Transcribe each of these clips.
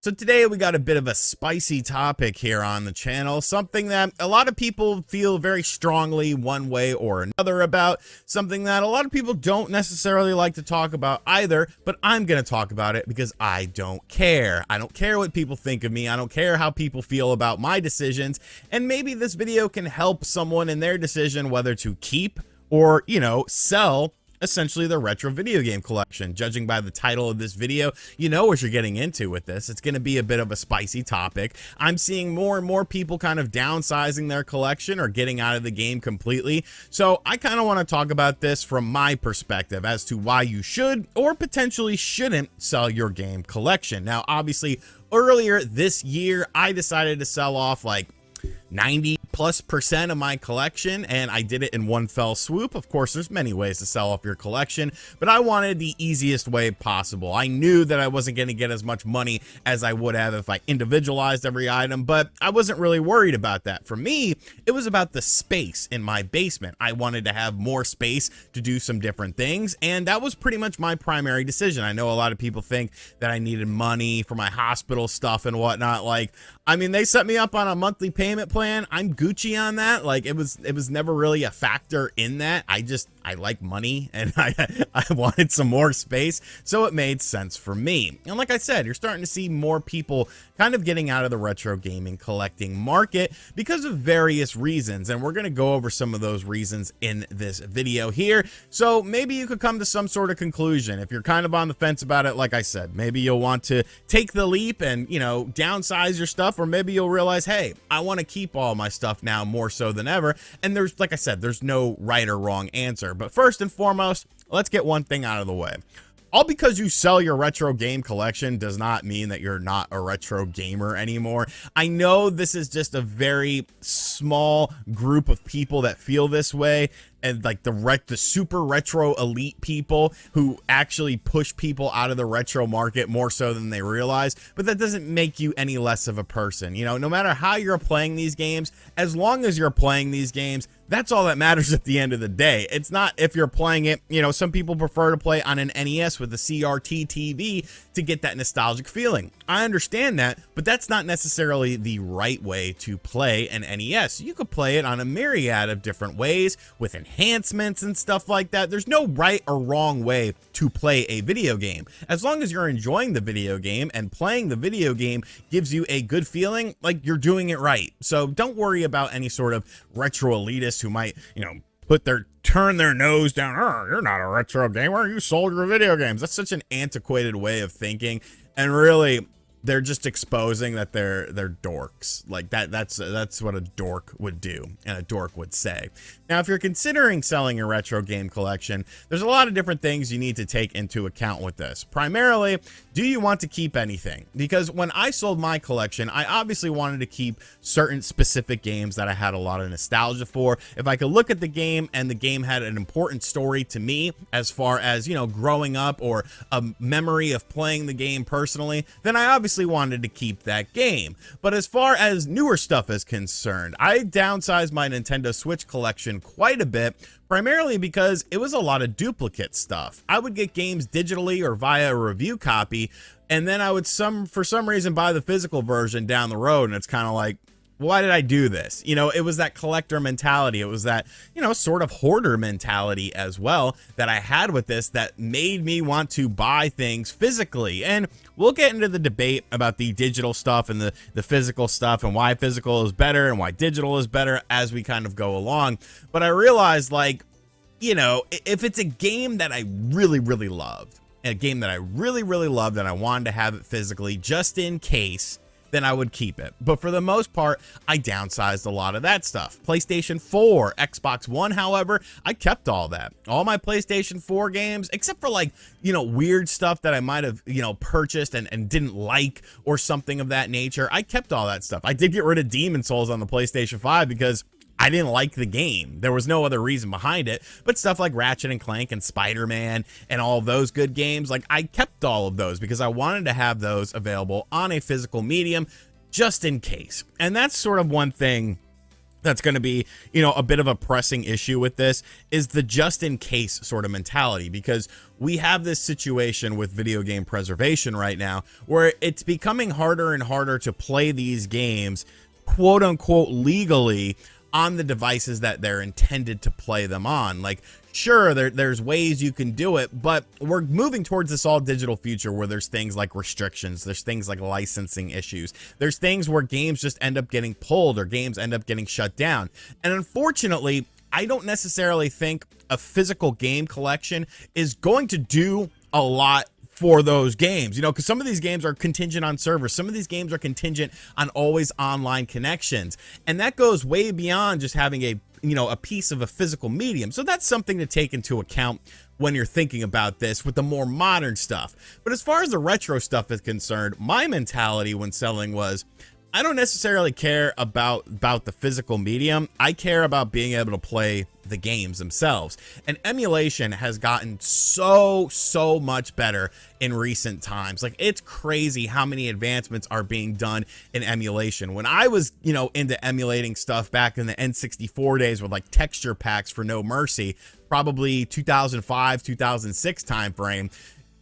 So today we got a bit of a spicy topic here on the channel, something that a lot of people feel very strongly one way or another about, something that a lot of people don't necessarily like to talk about either, but I'm going to talk about it because I don't care. I don't care what people think of me. I don't care how people feel about my decisions, and maybe this video can help someone in their decision whether to keep or, sell essentially the retro video game collection. Judging by the title of this video, you know what you're getting into with this. It's going to be a bit of a spicy topic. I'm seeing more and more people kind of downsizing their collection or getting out of the game completely. So I kind of want to talk about this from my perspective as to why you should or potentially shouldn't sell your game collection. Now, obviously, earlier this year, I decided to sell off like 90+% of my collection, and I did it in one fell swoop. Of course, there's many ways to sell off your collection, but I wanted the easiest way possible. I knew that I wasn't going to get as much money as I would have if I individualized every item, but I wasn't really worried about that. For me, it was about the space in my basement. I wanted to have more space to do some different things, and that was pretty much my primary decision. I know a lot of people think that I needed money for my hospital stuff and whatnot. They set me up on a monthly payment plan. I'm Gucci on that. It was never really a factor in that. I like money, and I wanted some more space, so it made sense for me. And like I said, you're starting to see more people kind of getting out of the retro gaming collecting market because of various reasons, and we're going to go over some of those reasons in this video here. So maybe you could come to some sort of conclusion. If you're kind of on the fence about it, like I said, maybe you'll want to take the leap and, downsize your stuff, or maybe you'll realize, hey, I want to keep all my stuff now more so than ever. And there's, like I said, there's no right or wrong answer. But first and foremost, let's get one thing out of the way. All because you sell your retro game collection does not mean that you're not a retro gamer anymore. I know this is just a very small group of people that feel this way, and like the super retro elite people who actually push people out of the retro market more so than they realize, but that doesn't make you any less of a person. No matter how you're playing these games, as long as you're playing these games, that's all that matters at the end of the day. It's not if you're playing it, some people prefer to play on an NES with a CRT TV to get that nostalgic feeling. I understand that, but that's not necessarily the right way to play an NES. You could play it on a myriad of different ways with enhancements and stuff like that. There's no right or wrong way to play a video game. As long as you're enjoying the video game and playing the video game gives you a good feeling, like you're doing it right. So don't worry about any sort of retro elitist who might, turn their nose down. Oh, you're not a retro gamer. You sold your video games. That's such an antiquated way of thinking. And really, they're just exposing that they're dorks. Like that's what a dork would do and a dork would say. Now, if you're considering selling your retro game collection, there's a lot of different things you need to take into account with this. Primarily, do you want to keep anything? Because when I sold my collection, I obviously wanted to keep certain specific games that I had a lot of nostalgia for. If I could look at the game and the game had an important story to me as far as, growing up or a memory of playing the game personally, then I obviously wanted to keep that game. But as far as newer stuff is concerned, I downsized my Nintendo Switch collection quite a bit, primarily because it was a lot of duplicate stuff. I would get games digitally or via a review copy, and then I would for some reason buy the physical version down the road, and it's kind of like, why did I do this? It was that collector mentality. It was that, sort of hoarder mentality as well that I had with this that made me want to buy things physically. And we'll get into the debate about the digital stuff and the physical stuff and why physical is better and why digital is better as we kind of go along. But I realized, if it's a game that I really, really loved, and I wanted to have it physically just in case, then I would keep it. But for the most part, I downsized a lot of that stuff. PlayStation 4, Xbox One, however, I kept all that. All my PlayStation 4 games, except for weird stuff that I might have, purchased and didn't like or something of that nature, I kept all that stuff. I did get rid of Demon's Souls on the PlayStation 5 because I didn't like the game. There was no other reason behind it, but stuff like Ratchet and Clank and Spider-Man and all of those good games, I kept all of those because I wanted to have those available on a physical medium just in case. And that's sort of one thing that's going to be, a bit of a pressing issue with this is the just in case sort of mentality, because we have this situation with video game preservation right now where it's becoming harder and harder to play these games, quote unquote, legally on the devices that they're intended to play them on. Like, sure, there's ways you can do it, but we're moving towards this all digital future where there's things like restrictions, there's things like licensing issues, there's things where games just end up getting pulled or games end up getting shut down. And unfortunately, I don't necessarily think a physical game collection is going to do a lot for those games, because some of these games are contingent on servers. Some of these games are contingent on always online connections. And that goes way beyond just having a piece of a physical medium. So that's something to take into account when you're thinking about this with the more modern stuff. But as far as the retro stuff is concerned, my mentality when selling was, I don't necessarily care about the physical medium. I care about being able to play the games themselves. And emulation has gotten so much better in recent times. Like, it's crazy how many advancements are being done in emulation. When I was, into emulating stuff back in the N64 days with like texture packs for No Mercy, probably 2005, 2006 time frame,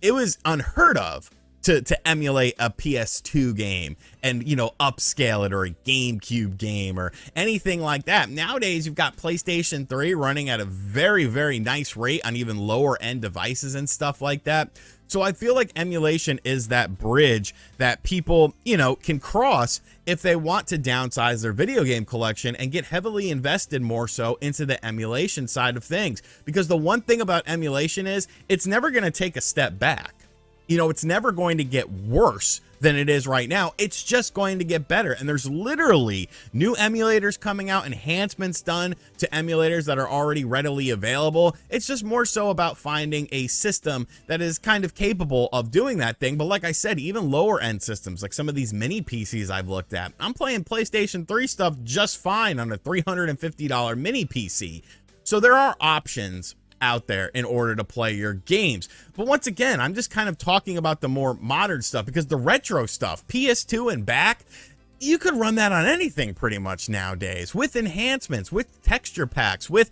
it was unheard of to emulate a PS2 game and, upscale it, or a GameCube game or anything like that. Nowadays, you've got PlayStation 3 running at a very nice rate on even lower end devices and stuff like that. So I feel like emulation is that bridge that people, can cross if they want to downsize their video game collection and get heavily invested more so into the emulation side of things. Because the one thing about emulation is it's never going to take a step back. It's never going to get worse than it is right now. It's just going to get better. And there's literally new emulators coming out, enhancements done to emulators that are already readily available. It's just more so about finding a system that is kind of capable of doing that thing. But like I said, even lower end systems, like some of these mini PCs I've looked at, I'm playing PlayStation 3 stuff just fine on a $350 mini PC. So there are options out there in order to play your games. But once again, I'm just kind of talking about the more modern stuff, because the retro stuff, PS2 and back, you could run that on anything pretty much nowadays, with enhancements, with texture packs, with,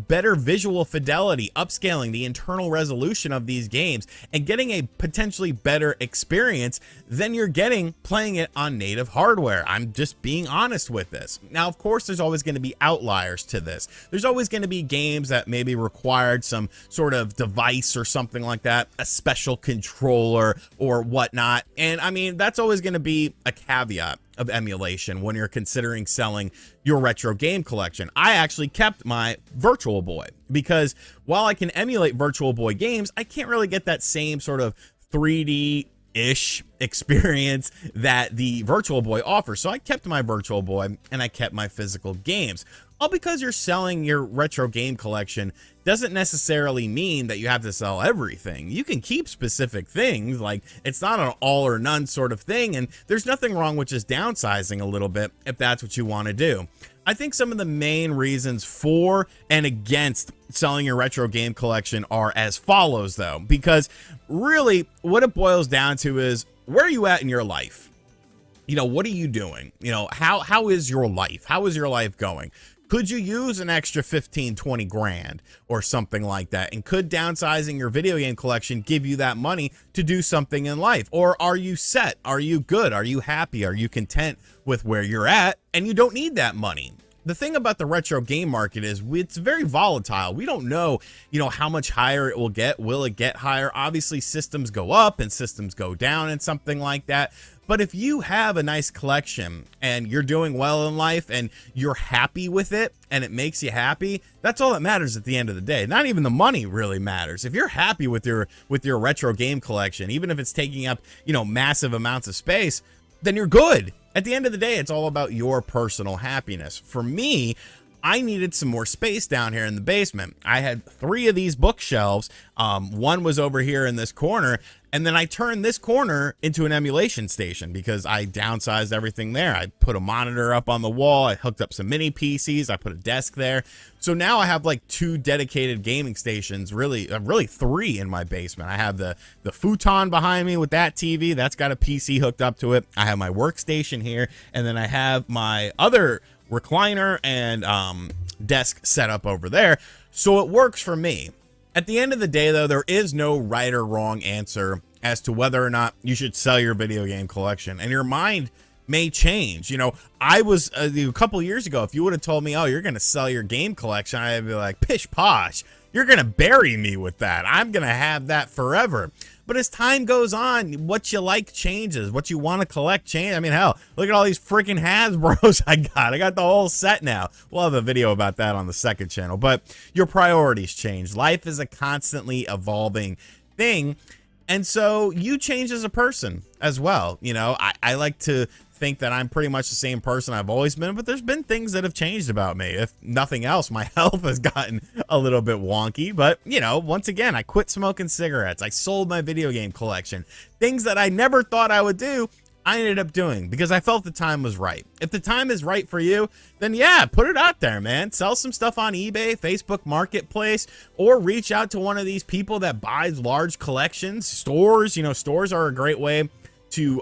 better visual fidelity, upscaling the internal resolution of these games, and getting a potentially better experience than you're getting playing it on native hardware. I'm just being honest with this. Now, of course, there's always going to be outliers to this. There's always going to be games that maybe required some sort of device or something like that, a special controller or whatnot. And I mean, that's always going to be a caveat of emulation when you're considering selling your retro game collection. I actually kept my Virtual Boy because while I can emulate Virtual Boy games, I can't really get that same sort of 3D-ish experience that the Virtual Boy offers. So I kept my Virtual Boy and I kept my physical games. All because you're selling your retro game collection doesn't necessarily mean that you have to sell everything. You can keep specific things, like it's not an all or none sort of thing, and there's nothing wrong with just downsizing a little bit if that's what you want to do. I think some of the main reasons for and against selling your retro game collection are as follows, though, because really what it boils down to is, where are you at in your life? What are you doing? How is your life? How is your life going? Could you use an extra 15, 20 grand or something like that? And could downsizing your video game collection give you that money to do something in life? Or are you set? Are you good? Are you happy? Are you content with where you're at? And you don't need that money. The thing about the retro game market is it's very volatile. We don't know, how much higher it will get. Will it get higher? Obviously, systems go up and systems go down and something like that. But if you have a nice collection and you're doing well in life and you're happy with it and it makes you happy, that's all that matters at the end of the day. Not even the money really matters. If you're happy with your retro game collection, even if it's taking up, massive amounts of space, then you're good. At the end of the day, it's all about your personal happiness. For me, I needed some more space down here in the basement. I had 3 of these bookshelves. One was over here in this corner, And then I turned this corner into an emulation station because I downsized everything there. I put a monitor up on the wall. I hooked up some mini PCs. I put a desk there. So now I have like 2 dedicated gaming stations, really 3 in my basement. I have the futon behind me with that TV. That's got a PC hooked up to it. I have my workstation here. And then I have my other recliner and desk set up over there. So it works for me. At the end of the day, though, there is no right or wrong answer as to whether or not you should sell your video game collection, and your mind may change. You know, I was a couple years ago, if you would have told me, oh, you're going to sell your game collection, I'd be like, pish posh, you're going to bury me with that. I'm going to have that forever. But as time goes on, what you like changes. What you want to collect changes. I mean, hell, look at all these freaking Hasbros I got. I got the whole set now. We'll have a video about that on the second channel. But your priorities change. Life is a constantly evolving thing. And so you change as a person as well. You know, I like to think that I'm pretty much the same person I've always been, but there's been things that have changed about me. If nothing else, my health has gotten a little bit wonky, but you know, once again, I quit smoking cigarettes. I sold my video game collection. Things that I never thought I would do, I ended up doing because I felt the time was right. If the time is right for you, then yeah, put it out there, man. Sell some stuff on eBay, Facebook Marketplace, or reach out to one of these people that buys large collections. Stores, you know, stores are a great way to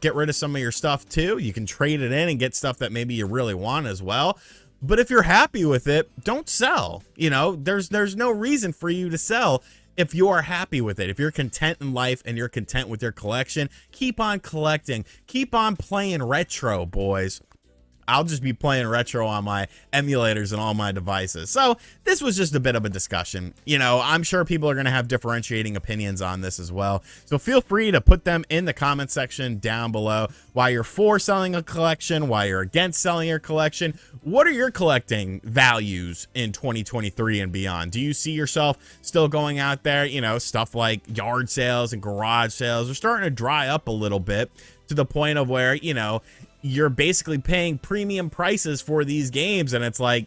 get rid of some of your stuff too. You can trade it in and get stuff that maybe you really want as well. But if you're happy with it, don't sell. You know, there's no reason for you to sell if you are happy with it. If you're content in life and you're content with your collection, keep on collecting. Keep on playing retro, boys. I'll just be playing retro on my emulators and all my devices. So this was just a bit of a discussion. You know, I'm sure people are going to have differentiating opinions on this as well. So feel free to put them in the comment section down below. Why you're for selling a collection, why you're against selling your collection. What are your collecting values in 2023 and beyond? Do you see yourself still going out there? You know, stuff like yard sales and garage sales are starting to dry up a little bit to the point of where, you know, you're basically paying premium prices for these games. And it's like,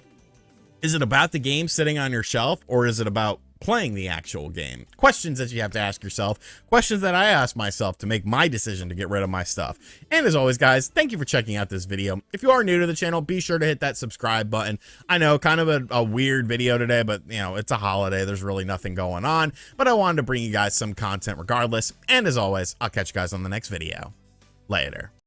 is it about the game sitting on your shelf, or is it about playing the actual game? Questions that you have to ask yourself, questions that I ask myself to make my decision to get rid of my stuff. And as always, guys, thank you for checking out this video. If you are new to the channel, be sure to hit that subscribe button. I know, kind of a weird video today, but you know, it's a holiday. There's really nothing going on, but I wanted to bring you guys some content regardless. And as always, I'll catch you guys on the next video. Later.